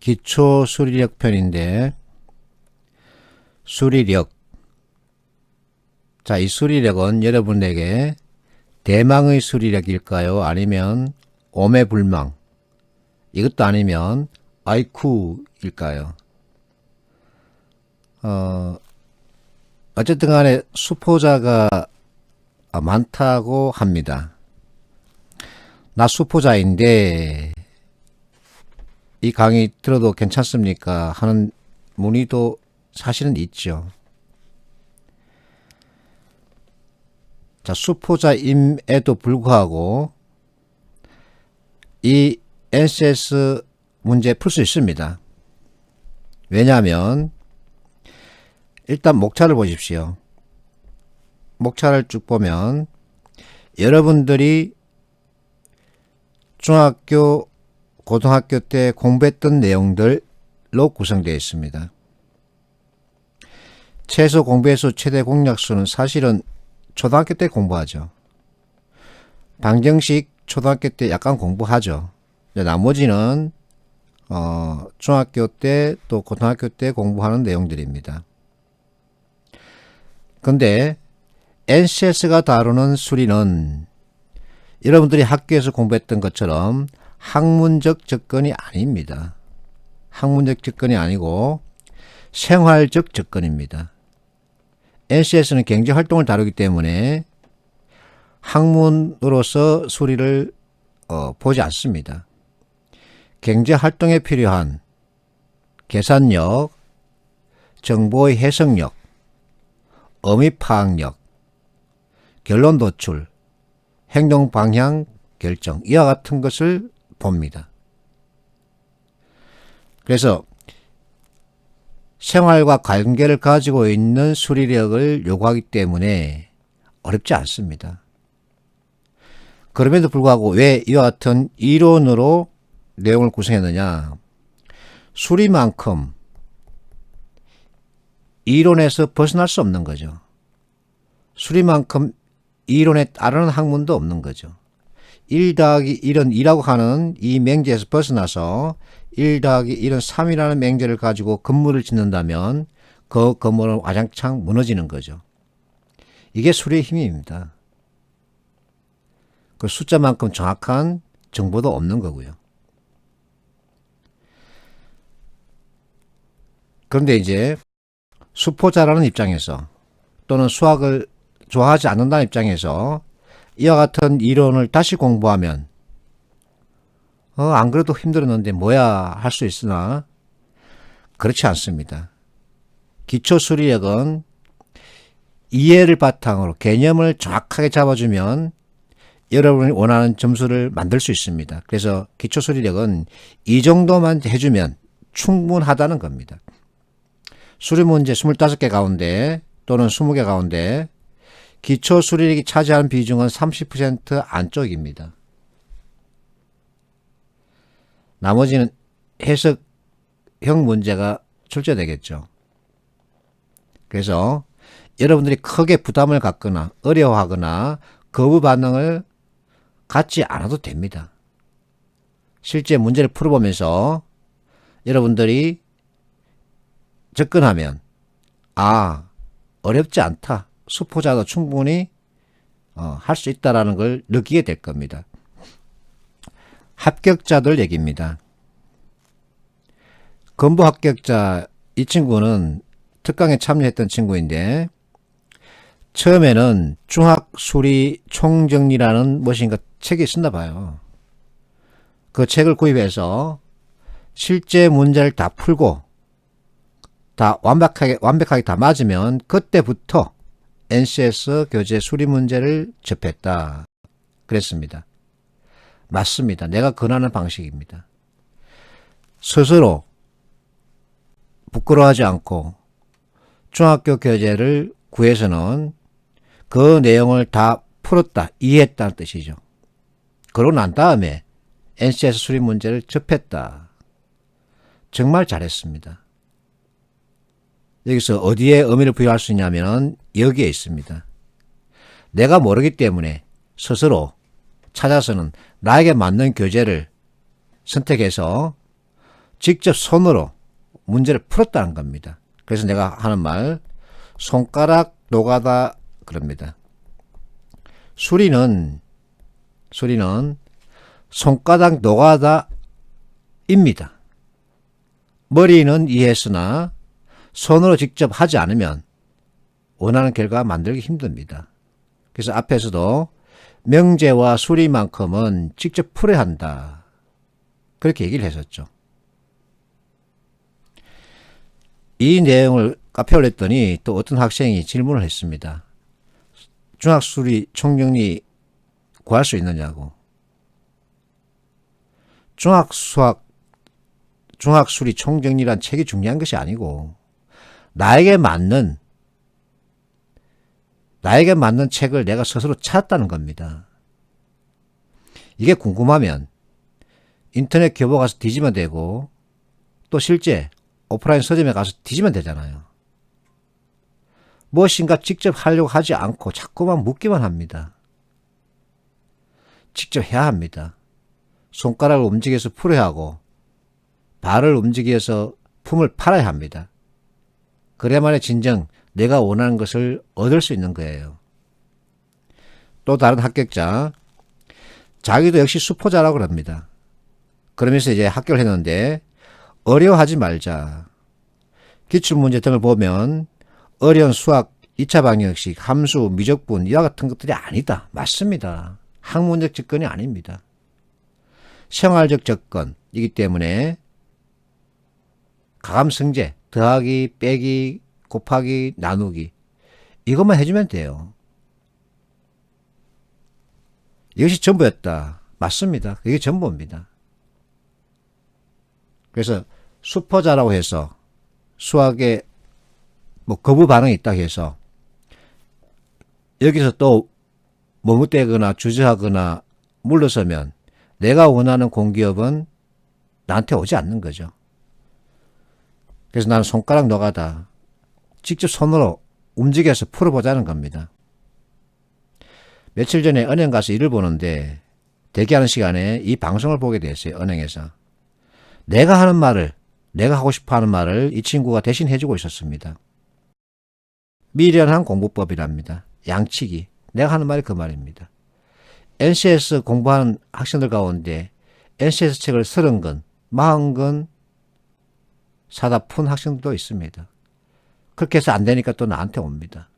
기초 수리력 편인데, 수리력. 자, 이 수리력은 여러분에게 대망의 수리력일까요? 아니면 오매불망? 이것도 아니면 아이쿠일까요? 어쨌든 간에 수포자가 많다고 합니다. 나 수포자인데 이 강의 들어도 괜찮습니까? 하는 문의도 사실은 있죠. 자, 수포자임에도 불구하고 이 NCS 문제 풀 수 있습니다. 왜냐하면 일단 목차를 보십시오. 목차를 쭉 보면 여러분들이 중학교, 고등학교 때 공부했던 내용들로 구성되어 있습니다. 최소 공부횟수, 최대 공략수는 사실은 초등학교 때 공부하죠. 방정식 초등학교 때 약간 공부하죠. 나머지는 중학교 때 또 고등학교 때 공부하는 내용들입니다. 근데 NCS가 다루는 수리는 여러분들이 학교에서 공부했던 것처럼 학문적 접근이 아닙니다. 학문적 접근이 아니고 생활적 접근입니다. NCS는 경제활동을 다루기 때문에 학문으로서 수리를 보지 않습니다. 경제활동에 필요한 계산력, 정보의 해석력, 의미 파악력, 결론 도출, 행동 방향 결정, 이와 같은 것을 봅니다. 그래서 생활과 관계를 가지고 있는 수리력을 요구하기 때문에 어렵지 않습니다. 그럼에도 불구하고 왜 이와 같은 이론으로 내용을 구성했느냐? 수리만큼 이론에서 벗어날 수 없는 거죠. 수리만큼 이론에 따르는 학문도 없는 거죠. 1 더하기 1은 2라고 하는 이 맹제에서 벗어나서 1 더하기 1은 3이라는 맹제를 가지고 건물을 짓는다면 그 건물은 와장창 무너지는 거죠. 이게 수리의 힘입니다. 그 숫자만큼 정확한 정보도 없는 거고요. 그런데 이제 수포자라는 입장에서 또는 수학을 좋아하지 않는다는 입장에서 이와 같은 이론을 다시 공부하면 안 그래도 힘들었는데 뭐야 할 수 있으나 그렇지 않습니다. 기초수리력은 이해를 바탕으로 개념을 정확하게 잡아주면 여러분이 원하는 점수를 만들 수 있습니다. 그래서 기초수리력은 이 정도만 해주면 충분하다는 겁니다. 수리문제 25개 가운데 또는 20개 가운데 기초수리력이 차지하는 비중은 30% 안쪽입니다. 나머지는 해석형 문제가 출제되겠죠. 그래서 여러분들이 크게 부담을 갖거나 어려워하거나 거부 반응을 갖지 않아도 됩니다. 실제 문제를 풀어보면서 여러분들이 접근하면 어렵지 않다. 수포자도 충분히 할 수 있다는 걸 느끼게 될 겁니다. 합격자들 얘기입니다. 건보 합격자 이 친구는 특강에 참여했던 친구인데 처음에는 중학수리 총정리라는 무엇인가 책이 있었나 봐요. 그 책을 구입해서 실제 문제를 다 풀고 다 완벽하게 다 맞으면 그때부터 NCS 교재 수리 문제를 접했다. 그랬습니다. 맞습니다. 내가 권하는 방식입니다. 스스로 부끄러워하지 않고 중학교 교재를 구해서는 그 내용을 다 풀었다, 이해했다는 뜻이죠. 그러고 난 다음에 NCS 수리 문제를 접했다. 정말 잘했습니다. 여기서 어디에 의미를 부여할 수 있냐면 여기에 있습니다. 내가 모르기 때문에 스스로 찾아서는 나에게 맞는 교재를 선택해서 직접 손으로 문제를 풀었다는 겁니다. 그래서 내가 하는 말, 손가락 노가다 그럽니다. 수리는 손가락 노가다입니다. 머리는 이해했으나 손으로 직접 하지 않으면 원하는 결과 만들기 힘듭니다. 그래서 앞에서도 명제와 수리만큼은 직접 풀어야 한다. 그렇게 얘기를 했었죠. 이 내용을 카페에 올렸더니 또 어떤 학생이 질문을 했습니다. 중학수리 총정리 구할 수 있느냐고. 중학수리 총정리란 책이 중요한 것이 아니고 나에게 맞는 책을 내가 스스로 찾았다는 겁니다. 이게 궁금하면 인터넷 교보 가서 뒤지면 되고 또 실제 오프라인 서점에 가서 뒤지면 되잖아요. 무엇인가 직접 하려고 하지 않고 자꾸만 묻기만 합니다. 직접 해야 합니다. 손가락을 움직여서 풀어야 하고 발을 움직여서 품을 팔아야 합니다. 그래야만이 진정 내가 원하는 것을 얻을 수 있는 거예요. 또 다른 합격자, 자기도 역시 수포자라고 합니다. 그러면서 이제 합격을 했는데 어려워하지 말자. 기출문제 등을 보면 어려운 수학 2차 방정식, 함수, 미적분 이와 같은 것들이 아니다. 맞습니다. 학문적 접근이 아닙니다. 생활적 접근이기 때문에 가감성제, 더하기, 빼기, 곱하기, 나누기 이것만 해주면 돼요. 이것이 전부였다. 맞습니다. 이게 전부입니다. 그래서 수포자라고 해서 수학에 거부 반응이 있다고 해서 여기서 또 머뭇대거나 주저하거나 물러서면 내가 원하는 공기업은 나한테 오지 않는 거죠. 그래서 나는 손가락 노가다 직접 손으로 움직여서 풀어보자는 겁니다. 며칠 전에 은행 가서 일을 보는데 대기하는 시간에 이 방송을 보게 됐어요. 은행에서. 내가 하고 싶어 하는 말을 이 친구가 대신 해주고 있었습니다. 미련한 공부법이랍니다. 양치기. 내가 하는 말이 그 말입니다. NCS 공부하는 학생들 가운데 NCS 책을 30권, 40권 사다 푼 학생들도 있습니다. 그렇게 해서 안 되니까 또 나한테 옵니다.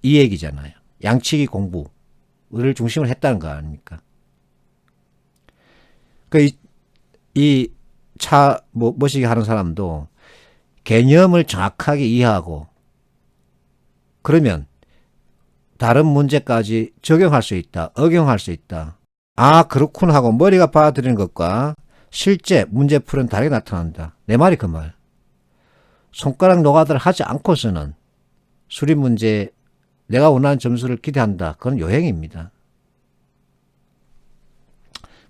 이 얘기잖아요. 양치기 공부를 중심을 했다는 거 아닙니까? 머시기 하는 사람도 개념을 정확하게 이해하고 그러면 다른 문제까지 적용할 수 있다. 억용할 수 있다. 아, 그렇군 하고 머리가 받아들이는 것과 실제 문제 풀은 다르게 나타난다. 내 말이 그 말. 손가락 노가다를 하지 않고서는 수리 문제 내가 원하는 점수를 기대한다. 그건 요행입니다.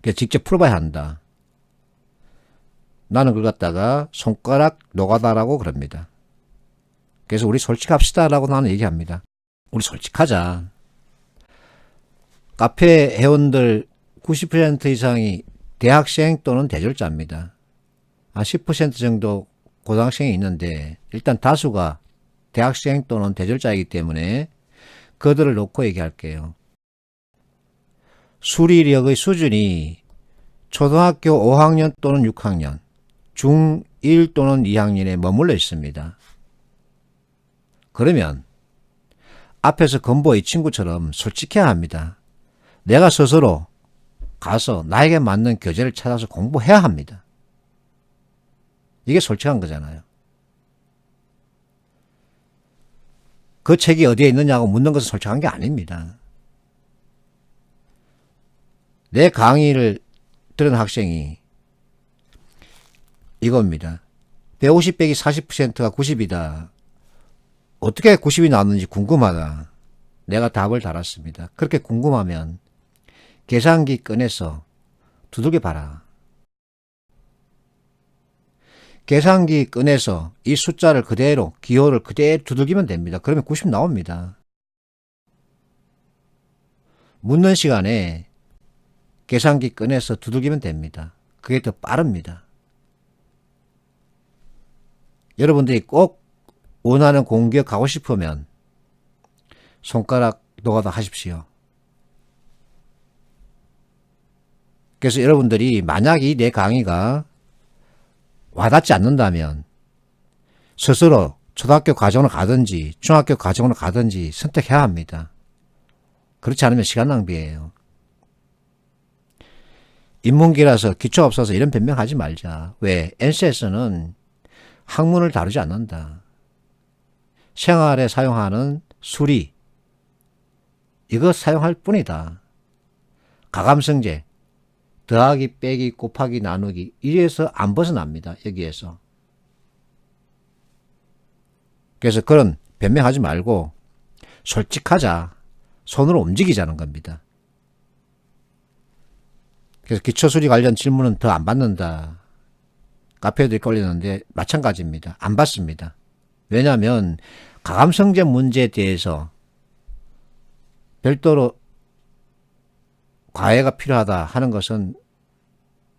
그래서 직접 풀어봐야 한다. 나는 그걸 갖다가 손가락 노가다라고 그럽니다. 그래서 우리 솔직합시다라고 나는 얘기합니다. 우리 솔직하자. 카페 회원들 90% 이상이 대학생 또는 대졸자입니다. 한 10% 정도 고등학생이 있는데 일단 다수가 대학생 또는 대졸자이기 때문에 그들을 놓고 얘기할게요. 수리력의 수준이 초등학교 5학년 또는 6학년, 중1 또는 2학년에 머물러 있습니다. 그러면 앞에서 건보 이 친구처럼 솔직해야 합니다. 내가 스스로 가서 나에게 맞는 교재를 찾아서 공부해야 합니다. 이게 솔직한 거잖아요. 그 책이 어디에 있느냐고 묻는 것은 솔직한 게 아닙니다. 내 강의를 들은 학생이 이겁니다. 150 빼기 40%가 90이다. 어떻게 90이 나왔는지 궁금하다. 내가 답을 달았습니다. 그렇게 궁금하면 계산기 꺼내서 두들겨 봐라. 계산기 꺼내서 이 숫자를 그대로, 기호를 그대로 두들기면 됩니다. 그러면 90 나옵니다. 묻는 시간에 계산기 꺼내서 두들기면 됩니다. 그게 더 빠릅니다. 여러분들이 꼭 원하는 공기업 가고 싶으면 손가락 노가다 하십시오. 그래서 여러분들이 만약 이 내 강의가 와닿지 않는다면 스스로 초등학교 과정으로 가든지 중학교 과정으로 가든지 선택해야 합니다. 그렇지 않으면 시간 낭비예요. 인문계라서 기초 없어서 이런 변명하지 말자. 왜? NCS는 학문을 다루지 않는다. 생활에 사용하는 수리 이거 사용할 뿐이다. 가감성제 더하기 빼기 곱하기 나누기 이래서 안 벗어납니다. 여기에서. 그래서 그런 변명하지 말고 솔직하자. 손으로 움직이자는 겁니다. 그래서 기초수리 관련 질문은 더 안 받는다. 카페에도 이렇게 올리는데 마찬가지입니다. 안 받습니다. 왜냐하면 가감성제 문제에 대해서 별도로 과외가 필요하다 하는 것은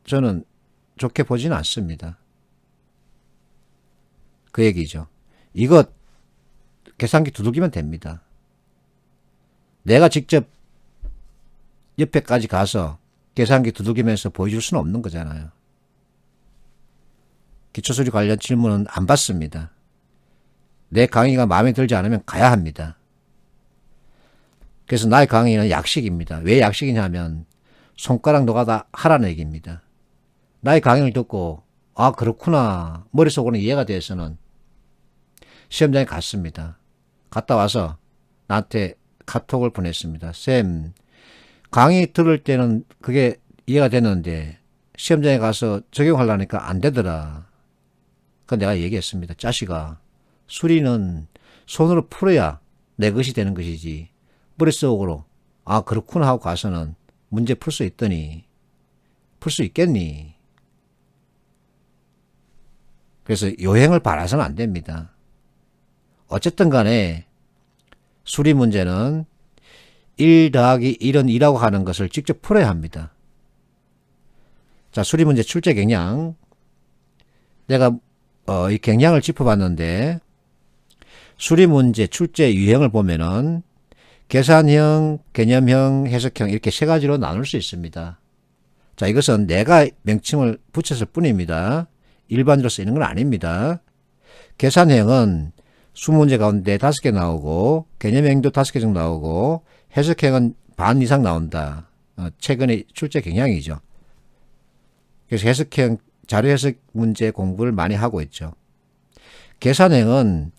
저는 좋게 보지는 않습니다. 그 얘기죠. 이거 계산기 두들기면 됩니다. 내가 직접 옆에까지 가서 계산기 두들기면서 보여줄 수는 없는 거잖아요. 기초수리 관련 질문은 안 받습니다. 내 강의가 마음에 들지 않으면 가야 합니다. 그래서 나의 강의는 약식입니다. 왜 약식이냐면 손가락 노가다 하라는 얘기입니다. 나의 강의를 듣고 아 그렇구나 머릿속으로는 이해가 돼서는 시험장에 갔습니다. 갔다 와서 나한테 카톡을 보냈습니다. 쌤 강의 들을 때는 그게 이해가 됐는데 시험장에 가서 적용하려니까 안 되더라. 그건 내가 얘기했습니다. 자식아 수리는 손으로 풀어야 내 것이 되는 것이지 머릿속으로 아 그렇구나 하고 가서는 문제 풀 수 있더니 풀 수 있겠니? 그래서 요행을 바라서는 안 됩니다. 어쨌든 간에 수리 문제는 1 더하기 1은 2라고 하는 것을 직접 풀어야 합니다. 자, 수리 문제 출제 경향. 내가 이 경향을 짚어봤는데 수리 문제 출제 유형을 보면은 계산형, 개념형, 해석형 이렇게 세 가지로 나눌 수 있습니다. 자, 이것은 내가 명칭을 붙였을 뿐입니다. 일반적으로 쓰이는 건 아닙니다. 계산형은 수문제 가운데 5개 나오고 개념형도 5개 정도 나오고 해석형은 반 이상 나온다. 최근에 출제 경향이죠. 그래서 해석형, 자료 해석 문제 공부를 많이 하고 있죠. 계산형은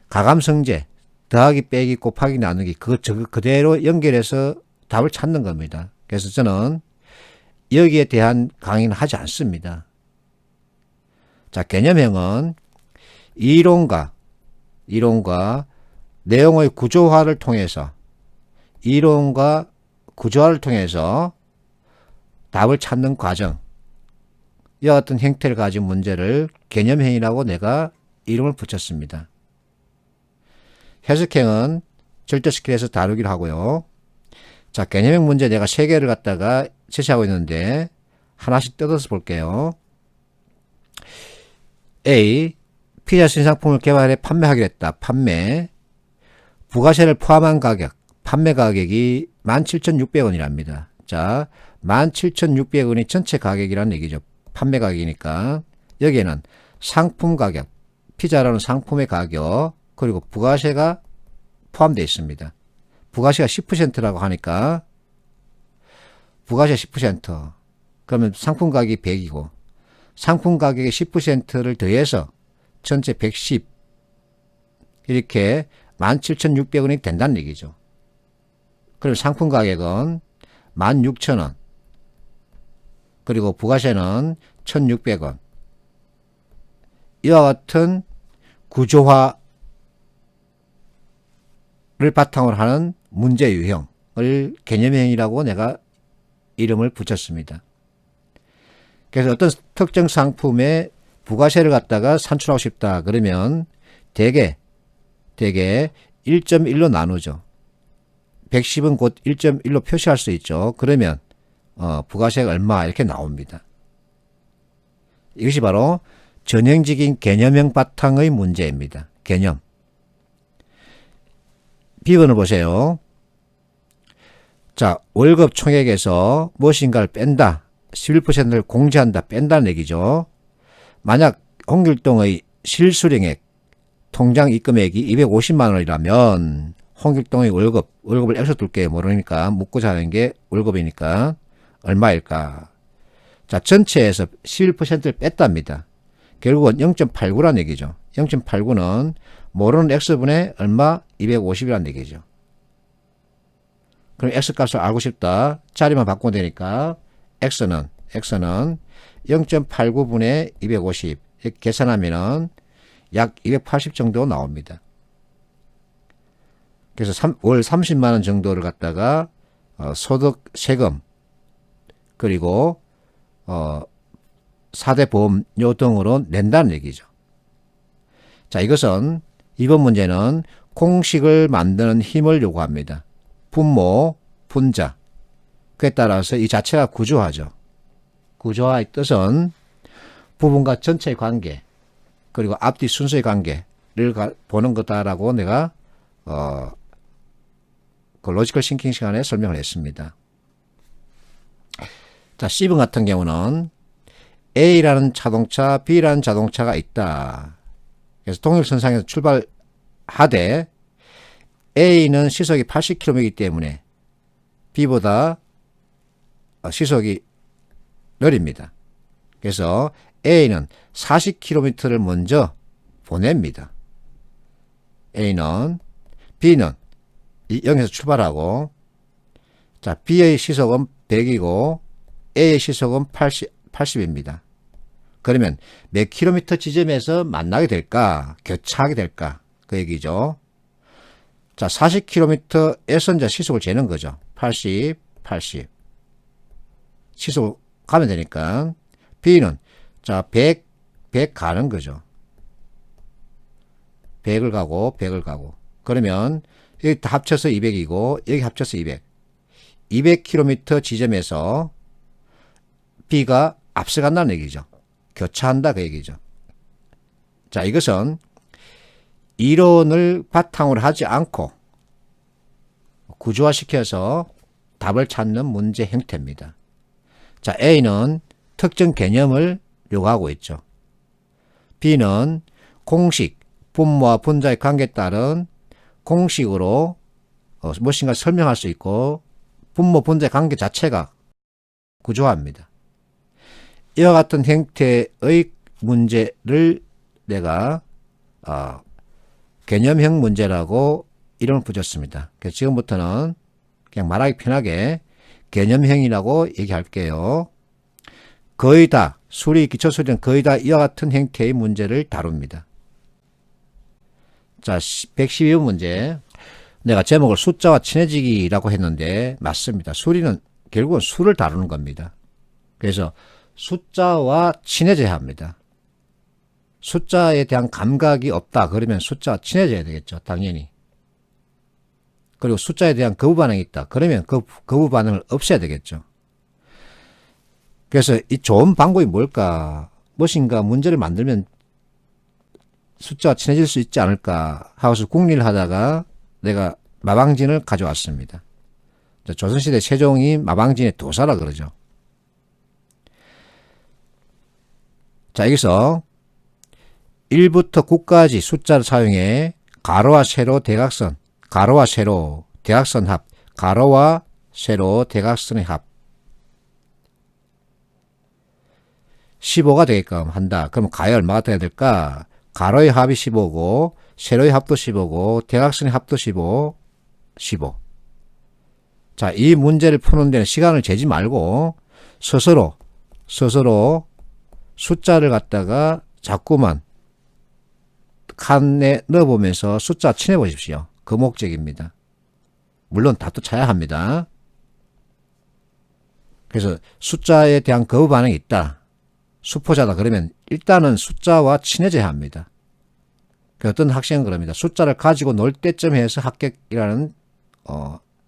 가감성제, 더하기 빼기 곱하기 나누기 그거 그대로 연결해서 답을 찾는 겁니다. 그래서 저는 여기에 대한 강의는 하지 않습니다. 자, 개념형은 이론과 내용의 구조화를 통해서 이론과 구조화를 통해서 답을 찾는 과정 이와 같은 형태를 가진 문제를 개념형이라고 내가 이름을 붙였습니다. 해석형은 절대 스킬에서 다루기로 하고요. 자, 개념형 문제 내가 3개를 갖다가 제시하고 있는데 하나씩 뜯어서 볼게요. A. 피자 신상품을 개발해 판매하기로 했다. 판매. 부가세를 포함한 가격. 판매 가격이 17,600원이랍니다. 자, 17,600원이 전체 가격이라는 얘기죠. 판매 가격이니까. 여기에는 상품 가격, 피자라는 상품의 가격, 그리고 부가세가 포함되어 있습니다. 부가세가 10%라고 하니까 부가세 10%. 그러면 상품 가격이 100이고 상품 가격의 10%를 더해서 전체 110 이렇게 17,600원이 된다는 얘기죠. 그리고 상품 가격은 16,000원 그리고 부가세는 1,600원 이와 같은 구조화를 바탕으로 하는 문제 유형을 개념형이라고 내가 이름을 붙였습니다. 그래서 어떤 특정 상품의 부가세를 갖다가 산출하고 싶다 그러면 대개 1.1로 나누죠. 110은 곧 1.1로 표시할 수 있죠. 그러면 부가세가 얼마 이렇게 나옵니다. 이것이 바로 전형적인 개념형 바탕의 문제입니다. 개념. B번을 보세요. 자, 월급 총액에서 무엇인가를 뺀다. 11%를 공제한다. 뺀다는 얘기죠. 만약 홍길동의 실수령액 통장 입금액이 250만 원이라면 홍길동의 월급을 X 둘게 모르니까 묻고자 하는 게 월급이니까 얼마일까? 자, 전체에서 11%를 뺐답니다. 결국은 0.89라는 얘기죠. 0.89는 모르는 X분의 얼마? 250이라는 얘기죠. 그럼 X값을 알고 싶다. 자리만 바꾸면 되니까 X는 0.89분의 250 이렇게 계산하면은 약 280 정도 나옵니다. 그래서 월 30만 원 정도를 갖다가 소득 세금 그리고 4대 보험료 등으로 낸다는 얘기죠. 자, 이것은 이번 문제는 공식을 만드는 힘을 요구합니다. 분모, 분자. 그에 따라서 이 자체가 구조화죠. 구조화의 뜻은 부분과 전체의 관계 그리고 앞뒤 순서의 관계를 보는 거다라고 내가 그 로지컬 싱킹 시간에 설명을 했습니다. 자, C번 같은 경우는 A라는 자동차, B라는 자동차가 있다. 그래서 동일선상에서 출발하되 A는 시속이 80km이기 때문에 B보다 시속이 느립니다. 그래서 A는 40km를 먼저 보냅니다. B는 0에서 출발하고 자, B의 시속은 100이고 A의 시속은 80입니다. 그러면 몇 킬로미터 지점에서 만나게 될까? 교차하게 될까? 그 얘기죠. 자, 40km에서 이제 시속을 재는 거죠. 80. 시속 가면 되니까. B는 자, 100 가는 거죠. 100을 가고. 그러면 여기 다 합쳐서 200이고 여기 합쳐서 200. 200km 지점에서 B가 앞서간다는 얘기죠. 교차한다 그 얘기죠. 자, 이것은 이론을 바탕으로 하지 않고 구조화시켜서 답을 찾는 문제 형태입니다. 자, A는 특정 개념을 요구하고 있죠. B는 공식, 분모와 분자의 관계에 따른 공식으로 무엇인가 설명할 수 있고 분모, 분자의 관계 자체가 구조화입니다. 이와 같은 형태의 문제를 내가 개념형 문제라고 이름을 붙였습니다. 그래서 지금부터는 그냥 말하기 편하게 개념형이라고 얘기할게요. 거의 다 기초수리는 거의 다 이와 같은 형태의 문제를 다룹니다. 자, 112번 문제. 내가 제목을 숫자와 친해지기라고 했는데 맞습니다. 수리는 결국은 수를 다루는 겁니다. 그래서 숫자와 친해져야 합니다. 숫자에 대한 감각이 없다. 그러면 숫자와 친해져야 되겠죠. 당연히. 그리고 숫자에 대한 거부 반응이 있다. 그러면 그 거부 반응을 없애야 되겠죠. 그래서 이 좋은 방법이 뭘까? 무엇인가 문제를 만들면 숫자와 친해질 수 있지 않을까 하고서 궁리를 하다가 내가 마방진을 가져왔습니다. 조선시대 세종이 마방진의 도사라 그러죠. 자, 여기서 1부터 9까지 숫자를 사용해 가로와 세로 대각선, 가로와 세로 대각선 합, 가로와 세로 대각선의 합 15가 되게끔 한다. 그럼 가에 얼마가 돼야 될까? 가로의 합이 15고 세로의 합도 15고 대각선의 합도 15. 자, 이 문제를 푸는 데는 시간을 재지 말고 스스로 숫자를 갖다가 자꾸만 칸에 넣어보면서 숫자 친해 보십시오. 그 목적입니다. 물론 답도 쳐야 합니다. 그래서 숫자에 대한 거부 반응이 있다. 수포자다. 그러면 일단은 숫자와 친해져야 합니다. 어떤 학생은 그럽니다. 숫자를 가지고 놀 때쯤 해서 합격이라는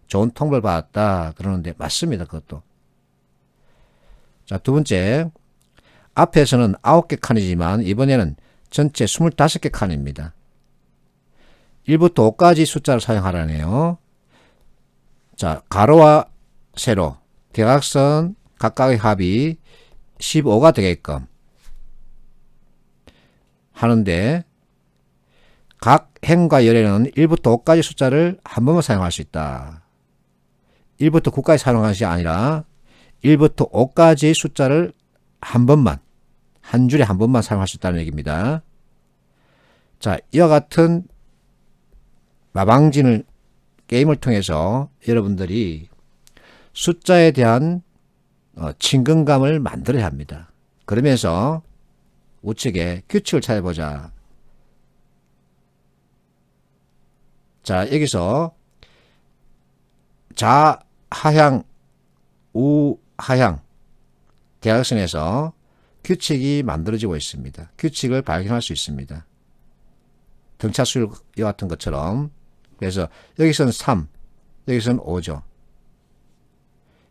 좋은 통보를 받았다. 그러는데 맞습니다. 그것도. 자, 두 번째. 앞에서는 9개 칸이지만 이번에는 전체 25개 칸입니다. 1부터 5까지 숫자를 사용하라네요. 자, 가로와 세로, 대각선 각각의 합이 15가 되게끔 하는데 각 행과 열에는 1부터 5까지 숫자를 한 번만 사용할 수 있다. 1부터 9까지 사용하는 것이 아니라 1부터 5까지 숫자를 한 번만, 한 줄에 한 번만 사용할 수 있다는 얘기입니다. 자, 이와 같은 마방진을 게임을 통해서 여러분들이 숫자에 대한 친근감을 만들어야 합니다. 그러면서 우측에 규칙을 찾아보자. 자, 여기서 좌하향, 우하향 대각선에서 규칙이 만들어지고 있습니다. 규칙을 발견할 수 있습니다. 등차수와 같은 것처럼. 그래서 여기서는 3, 여기서는 5죠.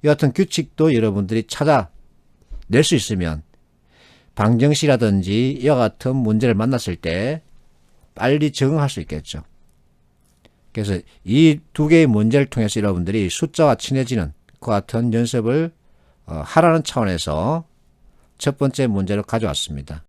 이 같은 규칙도 여러분들이 찾아낼 수 있으면 방정식이라든지 이와 같은 문제를 만났을 때 빨리 적응할 수 있겠죠. 그래서 이 두 개의 문제를 통해서 여러분들이 숫자와 친해지는 그 같은 연습을 하라는 차원에서 첫 번째 문제를 가져왔습니다.